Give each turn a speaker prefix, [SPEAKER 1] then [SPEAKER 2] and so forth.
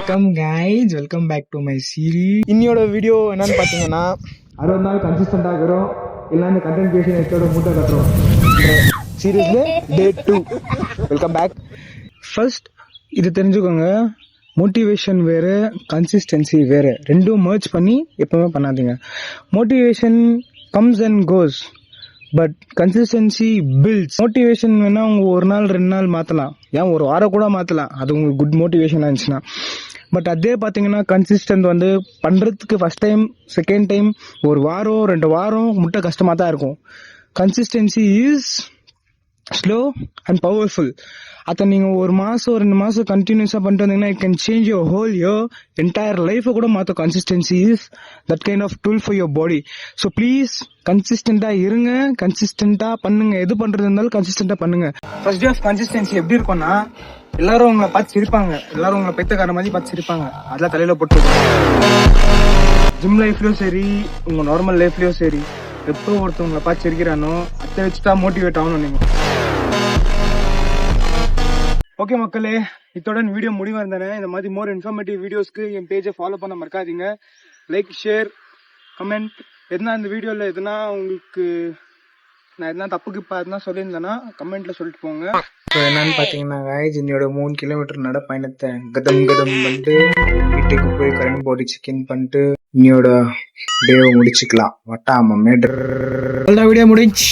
[SPEAKER 1] Welcome guys, welcome back to my series. இன்னையோட video என்னன்னு பார்த்தீங்கன்னா 60 நாள் கன்சிஸ்டண்டாக இருக்கிறோம், இல்லை இந்த கண்டென்ட் கிரியேஷன் எத்தோட மூட்டை கட்டுறோம் சீரீஸ்ல டே 2. Welcome back. ஃபர்ஸ்ட் இது தெரிஞ்சுக்கோங்க, மோட்டிவேஷன் வேறு, கன்சிஸ்டன்சி வேறு, ரெண்டும் மர்ஜ் பண்ணி எப்பவுமே பண்ணாதீங்க. Motivation comes and cos, but consistency builds. Motivation வேணா உங்க ஒரு நாள் 2 நாள் மாற்றலாம், ஏன் ஒரு வாரம் கூட மாற்றலாம், அது உங்களுக்கு குட் மோட்டிவேஷனாக இருந்துச்சுன்னா. பட் அதே பார்த்தீங்கன்னா கன்சிஸ்டன்ட் வந்து பண்ணுறதுக்கு ஃபஸ்ட் டைம் செகண்ட் டைம் ஒரு வாரம் 2 வாரம் முட்டை கஷ்டமாக தான் இருக்கும். Consistency is slow and powerful. அதை நீங்கள் ஒரு மாதம் 2 மாதம் கண்டினியூஸாக பண்ணிட்டு வந்தீங்கன்னா it can change your whole year, entire லைஃபை கூட மாற்றும். Consistency is that kind of tool for your body. So please கன்சிஸ்டண்ட்டாக இருங்க, கன்சிஸ்டண்ட்டாக பண்ணுங்க. எது பண்ணுறது இருந்தாலும் கன்சிஸ்டண்ட்டாக பண்ணுங்க. ஃபர்ஸ்ட் டே ஆஃப் கன்சிஸ்டன்சி எப்படி இருக்கும்னா, எல்லாரும் உங்களை பார்த்து சிரிப்பாங்க, எல்லாரும் உங்களை பெத்தக்கார மாதிரி பார்த்து சிரிப்பாங்க, அதெல்லாம் தலையில போட்டு. ஜிம் லைஃப்லயும் சரி, உங்க நார்மல் லைஃப்லயும் சரி, எப்போ ஒருத்தவங்களை பார்த்து சிரிக்கிறானோ அதை வச்சுட்டா மோட்டிவேட் ஆகணும் நீங்க. ஓகே மக்களே, இத்தோட வீடியோ முடிவா இருந்தேன். இந்த மாதிரி மோர் இன்ஃபர்மேட்டிவ் வீடியோஸ்க்கு என் பேஜை ஃபாலோ பண்ண மறக்காதீங்க. Like, share, comment. எதுனா இந்த வீடியோவில் எதுனா உங்களுக்கு நான் எதுனா தப்புக்கு இப்போ எதுனா சொல்லியிருந்தேன்னா கமெண்ட்ல சொல்லிட்டு போங்க. ஸோ என்னன்னு பார்த்தீங்கன்னா கைஸ், என்னோட 3 கிலோமீட்டர் நட பயணத்தை கதம் பண்ணிட்டு வீட்டுக்கு போய் கரண்ட் பாடி சிக்கன் பண்ணிட்டு இன்னையோட டேவை முடிச்சுக்கலாம். வட்டாம மேடர் வீடியோ முடிச்சு.